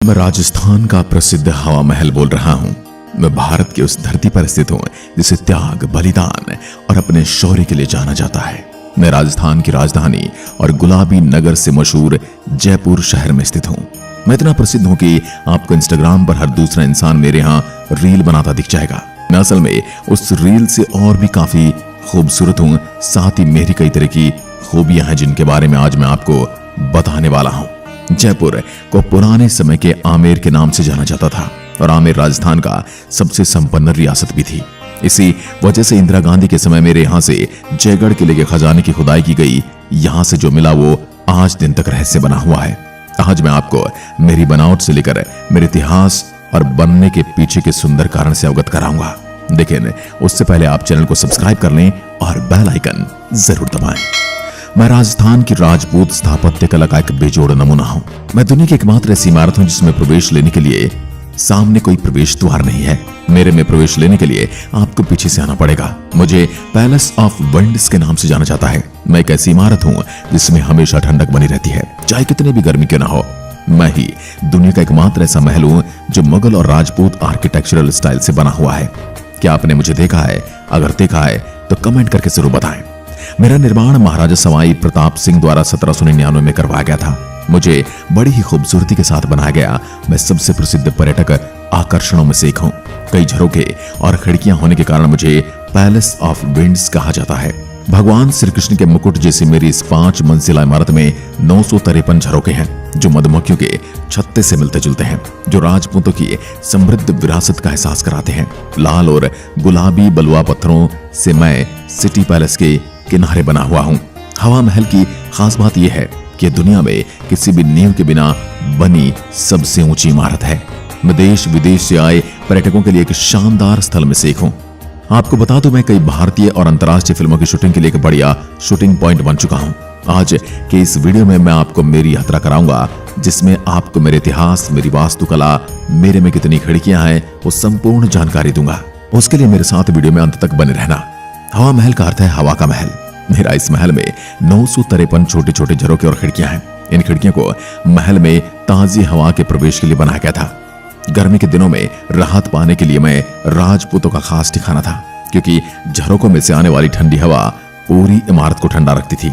मैं राजस्थान का प्रसिद्ध हवा महल बोल रहा हूँ। मैं भारत की उस धरती पर स्थित हूँ जिसे त्याग, बलिदान और अपने शौर्य के लिए जाना जाता है। मैं राजस्थान की राजधानी और गुलाबी नगर से मशहूर जयपुर शहर में स्थित हूँ। मैं इतना प्रसिद्ध हूँ कि आपको इंस्टाग्राम पर हर दूसरा इंसान मेरे यहाँ रील बनाता दिख जाएगा। मैं असल में उस रील से और भी काफी खूबसूरत हूँ। साथ ही मेरी कई तरह की खूबियां हैं जिनके बारे में आज मैं आपको बताने वाला हूँ। जयपुर को पुराने समय के आमेर के नाम से जाना जाता था और आमेर राजस्थान का सबसे संपन्न रियासत भी थी। इसी वजह से इंदिरा गांधी के समय मेरे यहाँ से जयगढ़ किले के खजाने की खुदाई की गई। यहाँ से जो मिला वो आज दिन तक रहस्य बना हुआ है। आज मैं आपको मेरी बनावट से लेकर मेरे इतिहास और बनने के पीछे के सुंदर कारण से अवगत कराऊंगा। लेकिन उससे पहले आप चैनल को सब्सक्राइब कर लें और बेल आइकन जरूर दबाएं। मैं राजस्थान की राजपूत स्थापत्य कला का एक बेजोड़ नमूना हूं। मैं दुनिया की एकमात्र ऐसी इमारत हूं जिसमें प्रवेश लेने के लिए सामने कोई प्रवेश द्वार नहीं है। मेरे में प्रवेश लेने के लिए आपको पीछे से आना पड़ेगा। मुझे पैलेस ऑफ विंड्स के नाम से जाना जाता है। मैं एक ऐसी इमारत हूं जिसमें हमेशा ठंडक बनी रहती है, चाहे कितनी भी गर्मी क्यों ना हो। मैं ही दुनिया का एकमात्र ऐसा महल हूं जो मुगल और राजपूत आर्किटेक्चरल स्टाइल से बना हुआ है। क्या आपने मुझे देखा है? अगर देखा है तो कमेंट करके जरूर बताएं। मेरा निर्माण महाराजा सवाई प्रताप सिंह द्वारा 1799 में करवाया गया था। मुझे बड़ी ही खूबसूरती के साथ बनाया गया। मैं सबसे प्रसिद्ध पर्यटक आकर्षणों में से एक हूँ। कई झरोखे और खिड़कियां होने के कारण मुझे पैलेस ऑफ विंड्स कहा जाता है। भगवान श्री कृष्ण के मुकुट जैसी मेरी इस 5 मंजिला इमारत में 953 झरोखे हैं जो मधुमक्खियों के छत्ते से मिलते जुलते हैं, जो राजपूतों की समृद्ध विरासत का एहसास कराते हैं। लाल और गुलाबी बलुआ पत्थरों से मैं सिटी पैलेस के किनारे बना हुआ हूँ। हवा महल की खास बात यह है कि दुनिया में किसी भी नींव के बिना बनी सबसे ऊंची इमारत है। मैं देश विदेश से आए पर्यटकों के लिए एक शानदार स्थल में से एक हूँ। आपको बता दूं, मैं कई भारतीय और अंतर्राष्ट्रीय फिल्मों की शूटिंग के लिए एक बढ़िया शूटिंग पॉइंट बन चुका हूँ। आज के इस वीडियो में मैं आपको मेरी यात्रा कराऊंगा जिसमें आपको मेरे इतिहास, मेरी वास्तुकला, मेरे में कितनी खिड़कियां हैं वो संपूर्ण जानकारी दूंगा। उसके लिए मेरे साथ वीडियो में अंत तक बने रहना। हवा महल का अर्थ है हवा का महल। मेरा इस महल में 953 छोटे छोटे झरोखे और खिड़कियां हैं। इन खिड़कियों को महल में ताजी हवा के प्रवेश के लिए बनाया गया था। गर्मी के दिनों में राहत पाने के लिए मैं राजपूतों का खास ठिकाना था, क्योंकि झरोकों में से आने वाली ठंडी हवा पूरी इमारत को ठंडा रखती थी।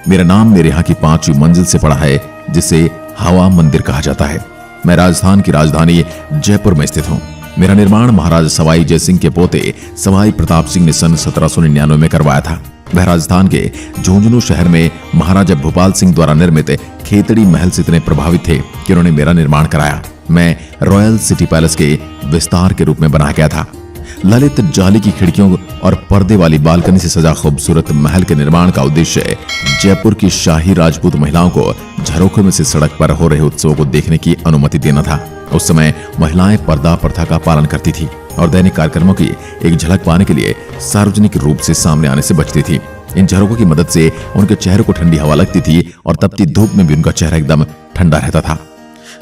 मेरा नाम मेरे यहाँ की 5वीं मंजिल से पड़ा है जिसे हवा मंदिर कहा जाता है। मैं राजस्थान की राजधानी जयपुर में स्थित हूँ। मेरा निर्माण महाराजा सवाई जयसिंह के पोते सवाई प्रताप सिंह ने सन 1799 में करवाया था। वह राजस्थान के झुंझुनू शहर में महाराजा भोपाल सिंह द्वारा निर्मित खेतड़ी महल से इतने प्रभावित थे कि उन्होंने मेरा निर्माण कराया। मैं रॉयल सिटी पैलेस के विस्तार के रूप में बनाया गया था। ललित जाली की खिड़कियों और पर्दे वाली बालकनी से सजा खूबसूरत महल के निर्माण का उद्देश्य जयपुर की शाही राजपूत महिलाओं को झरोखों में से सड़क पर हो रहे उत्सवों को देखने की अनुमति देना था। उस समय महिलाएं पर्दा प्रथा का पालन करती थी और दैनिक कार्यक्रमों की एक झलक पाने के लिए सार्वजनिक रूप से सामने आने से बचती थी। इन झरोखों की मदद से उनके चेहरे को ठंडी हवा लगती थी और तपती धूप में भी उनका चेहरा एकदम ठंडा रहता था,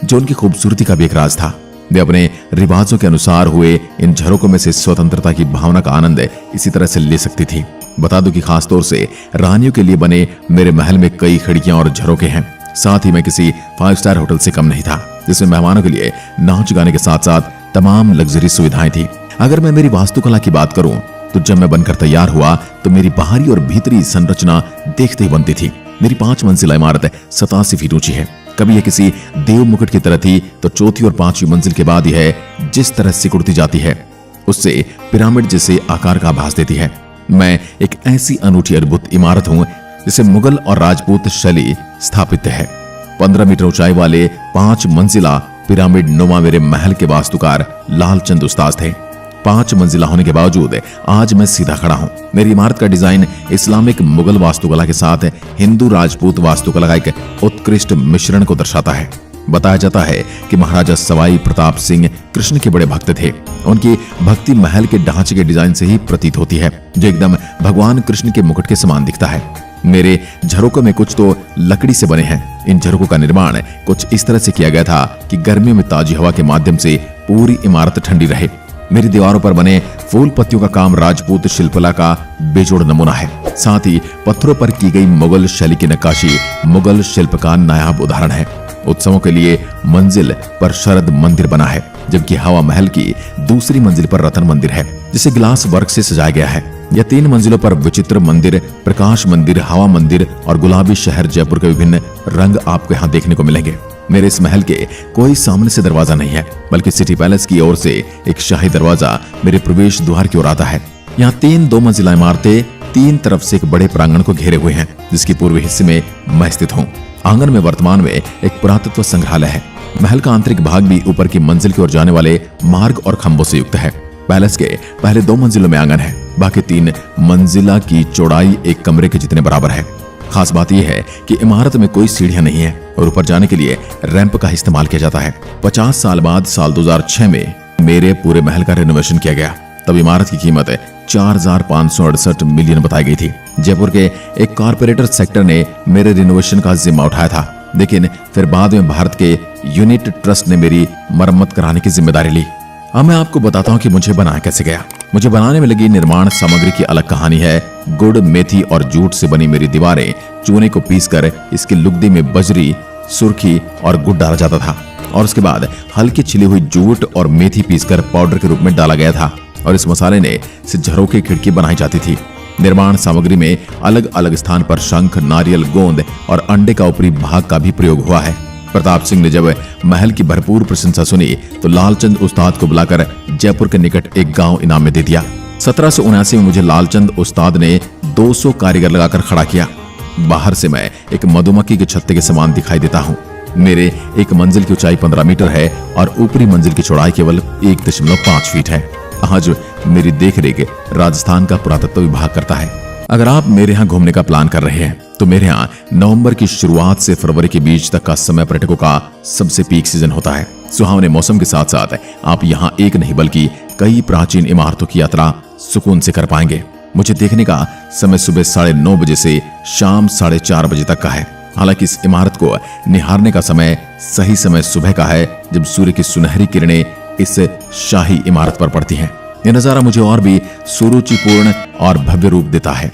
जो उनकी खूबसूरती का भी एक राज था। वे अपने रिवाजों के अनुसार हुए इन झरोकों में से स्वतंत्रता की भावना का आनंद इसी तरह से ले सकती थी। बता दूं कि खास तौर से रानियों के लिए बने मेरे महल में कई खिड़कियां और झरोखे हैं। साथ ही मैं किसी 5 स्टार होटल से कम नहीं था, जिसमें मेहमानों के लिए नाच गाने के साथ साथ तमाम लग्जरी सुविधाएं थी। अगर मैं मेरी वास्तुकला की बात करूं तो जब मैं बनकर तैयार हुआ तो मेरी बाहरी और भीतरी संरचना देखते ही बनती थी। मेरी 5 मंजिला इमारत 87 फीट ऊंची है। कभी यह किसी देव मुकुट की तरह थी तो चौथी और 5वीं मंजिल के बाद यह जिस तरह सिकुड़ती जाती है उससे पिरामिड जैसे आकार का आभास देती है। मैं एक ऐसी अनूठी अद्भुत इमारत हूं जिसे मुगल और राजपूत शैली स्थापित है। 15 मीटर ऊंचाई वाले 5 मंजिला पिरामिड नुमा मेरे महल के वास्तुकार लालचंद उस्ताद थे। 5 मंजिला होने के बावजूद आज मैं सीधा खड़ा हूं। मेरी इमारत का डिजाइन इस्लामिक मुगल वास्तुकला के साथ हिंदू राजपूत वास्तुकला का एक उत्कृष्ट मिश्रण को दर्शाता है। बताया जाता है कि महाराजा सवाई प्रताप सिंह कृष्ण के बड़े भक्त थे। उनकी भक्ति महल के ढांचे के डिजाइन से ही प्रतीत होती है, जो एकदम भगवान कृष्ण के मुकुट के समान दिखता है। मेरे झरोकों में कुछ तो लकड़ी से बने हैं। इन झरोकों का निर्माण कुछ इस तरह से किया गया था कि गर्मियों में ताजी हवा के माध्यम से पूरी इमारत ठंडी रहे। मेरी दीवारों पर बने फूल पत्तियों का काम राजपूत शिल्पकला का बेजोड़ नमूना है। साथ ही पत्थरों पर की गई मुगल शैली की नक्काशी मुगल शिल्प का नायाब उदाहरण है। उत्सवों के लिए मंजिल पर शरद मंदिर बना है, जबकि हवा महल की दूसरी मंजिल पर रतन मंदिर है, जिसे ग्लास वर्क से सजाया गया है। यह 3 मंजिलों पर विचित्र मंदिर, प्रकाश मंदिर, हवा मंदिर और गुलाबी शहर जयपुर के विभिन्न रंग आपको यहाँ देखने को मिलेंगे। मेरे इस महल के कोई सामने से दरवाजा नहीं है, बल्कि सिटी पैलेस की ओर से एक शाही दरवाजा मेरे प्रवेश द्वार की ओर आता है। यहाँ 3 2 मंजिला इमारतें 3 तरफ से एक बड़े प्रांगण को घेरे हुए हैं, जिसकी पूर्वी हिस्से में मैं स्थित हूँ। आंगन में वर्तमान में एक पुरातत्व संग्रहालय है। महल का आंतरिक भाग भी ऊपर की मंजिल की ओर जाने वाले मार्ग और खंभों से युक्त है। पैलेस के पहले 2 मंजिलों में आंगन है, बाकी 3 मंजिला की चौड़ाई एक कमरे के जितने बराबर है। खास बात यह है कि इमारत में कोई सीढ़ियां नहीं है और ऊपर जाने के लिए रैंप का इस्तेमाल किया जाता है। 50 साल बाद साल 2006 में मेरे पूरे महल का रेनोवेशन किया गया। तब इमारत की कीमत 4,568 मिलियन बताई गई थी। जयपुर के एक कॉर्पोरेटर सेक्टर ने मेरे रिनोवेशन का जिम्मा उठाया था, लेकिन फिर बाद में भारत के यूनिट ट्रस्ट ने मेरी मरम्मत कराने की जिम्मेदारी ली। अब मैं आपको बताता हूँ कि मुझे बनाया कैसे गया। मुझे बनाने में लगी निर्माण सामग्री की अलग कहानी है। गुड़, मेथी और जूट से बनी मेरी दीवारें चूने को पीसकर इसकी लुगदी में बजरी, सुर्खी और गुड़ डाला जाता था और उसके बाद हल्की छिली हुई जूट और मेथी पीसकर पाउडर के रूप में डाला गया था और इस मसाले ने से झरोखे खिड़की बनाई जाती थी। निर्माण सामग्री में अलग अलग स्थान पर शंख, नारियल, गोंद और अंडे का ऊपरी भाग का भी प्रयोग हुआ है। प्रताप सिंह ने जब महल की भरपूर प्रशंसा सुनी तो लालचंद उस्ताद को बुलाकर जयपुर के निकट एक गांव इनाम में दे दिया। 1779 में मुझे लालचंद उस्ताद ने 200 कारीगर लगाकर खड़ा किया। बाहर से मैं एक मधुमक्खी के छत्ते के समान दिखाई देता हूँ। मेरे एक मंजिल की ऊंचाई 15 मीटर है और ऊपरी मंजिल की चौड़ाई केवल 1.5 फीट है। आज मेरी देखरेख राजस्थान का पुरातत्व विभाग करता है। अगर आप मेरे यहाँ घूमने का प्लान कर रहे हैं तो मेरे यहाँ नवंबर की शुरुआत से फरवरी के बीच तक का समय पर्यटकों का सबसे पीक सीजन होता है। सुहावने मौसम के साथ साथ आप यहाँ एक नहीं बल्कि कई प्राचीन इमारतों की यात्रा सुकून से कर पाएंगे। मुझे देखने का समय सुबह 9:30 बजे से शाम 4:30 बजे तक का है। हालांकि इस इमारत को निहारने का समय सही समय सुबह का है, जब सूर्य की सुनहरी किरणें इस शाही इमारत पर पड़ती हैं। यह नजारा मुझे और भी सुरुचिपूर्ण और भव्य रूप देता है।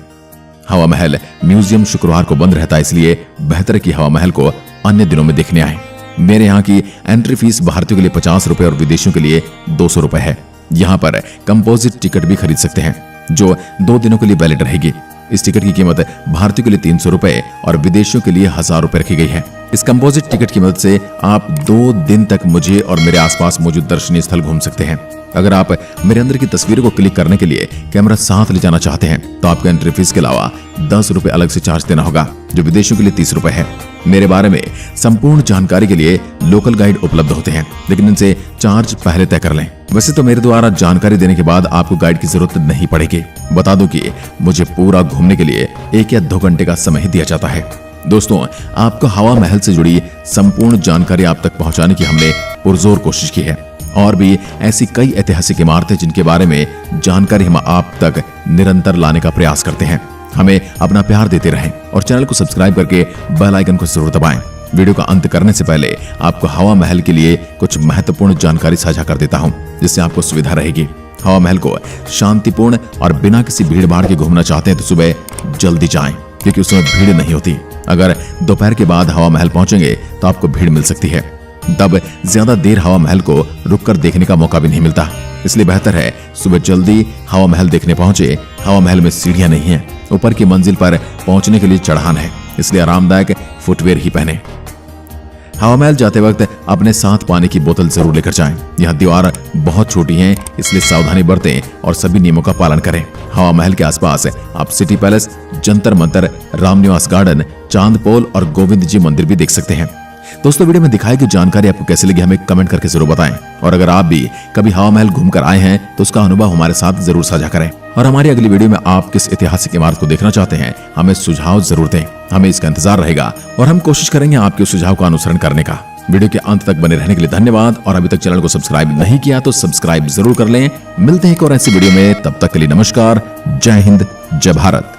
हवा महल म्यूजियम शुक्रवार को बंद रहता है, इसलिए बेहतर कि हवा महल को अन्य दिनों में देखने आए। मेरे यहाँ की एंट्री फीस भारतीयों के लिए 50 रुपए और विदेशियों के लिए 200 रुपए है। यहाँ पर कंपोजिट टिकट भी खरीद सकते हैं, जो 2 दिनों के लिए वैलिड रहेगी। इस टिकट की कीमत भारतीयों के लिए 300 रुपए और विदेशियों के लिए 1000 रुपए रखी गई है। इस कंपोजिट टिकट की मदद से आप 2 दिन तक मुझे और मेरे आसपास मौजूद दर्शनीय स्थल घूम सकते हैं। अगर आप मेरे अंदर की तस्वीरों को क्लिक करने के लिए कैमरा साथ ले जाना चाहते हैं तो आपको एंट्री फीस के अलावा 10 रुपए अलग से चार्ज देना होगा, जो विदेशियों के लिए 30 रुपए है। मेरे बारे में संपूर्ण जानकारी के लिए लोकल गाइड उपलब्ध होते हैं, लेकिन इनसे चार्ज पहले तय कर लें। वैसे तो मेरे द्वारा जानकारी देने के बाद आपको गाइड की जरूरत नहीं पड़ेगी। बता दूं कि मुझे पूरा घूमने के लिए 1 या 2 घंटे का समय दिया जाता है। दोस्तों, आपको हवा महल से जुड़ी संपूर्ण जानकारी आप तक पहुंचाने की हमने पुरजोर कोशिश की है और भी ऐसी कई ऐतिहासिक इमारतें जिनके बारे में जानकारी हम आप तक निरंतर लाने का प्रयास करते हैं। हमें अपना प्यार देते रहें और चैनल को सब्सक्राइब करके बेल आइकन को जरूर दबाएं। वीडियो का अंत करने से पहले आपको हवा महल के लिए कुछ महत्वपूर्ण जानकारी साझा कर देता हूं, जिससे आपको सुविधा रहेगी। हवा महल को शांतिपूर्ण और बिना किसी भीड़ भाड़ के घूमना चाहते हैं तो सुबह जल्दी जाएं, क्योंकि उस समय भीड़ नहीं होती। अगर दोपहर के बाद हवा महल पहुंचेंगे तो आपको भीड़ मिल सकती है, तब ज्यादा देर हवा महल को रुककर देखने का मौका भी नहीं मिलता। इसलिए बेहतर है सुबह जल्दी हवा महल देखने पहुंचे। हवा महल में सीढ़ियां नहीं है, ऊपर की मंजिल पर पहुंचने के लिए चढ़ान है, इसलिए आरामदायक फुटवेयर ही पहने। हवा महल जाते वक्त अपने साथ पानी की बोतल जरूर लेकर जाएं। यहाँ दीवार बहुत छोटी है, इसलिए सावधानी बरतें और सभी नियमों का पालन करें। हवा महल के आसपास आप city palace, Jantar Mantar, Ramniwas garden, Chandpol और गोविंद जी मंदिर भी देख सकते हैं। दोस्तों, वीडियो में दिखाई गई जानकारी आपको कैसी लगी हमें कमेंट करके जरूर बताएं और अगर आप भी कभी हवा महल घूमकर आए हैं तो उसका अनुभव हमारे साथ जरूर साझा करें। और हमारी अगली वीडियो में आप किस ऐतिहासिक इमारत को देखना चाहते हैं हमें सुझाव जरूर दें, हमें इसका इंतजार रहेगा और हम कोशिश करेंगे आपके सुझाव का अनुसरण करने का। वीडियो के अंत तक बने रहने के लिए धन्यवाद और अभी तक चैनल को सब्सक्राइब नहीं किया तो सब्सक्राइब जरूर कर लें। मिलते हैं एक और ऐसी वीडियो में, तब तक के लिए नमस्कार, जय हिंद, जय भारत।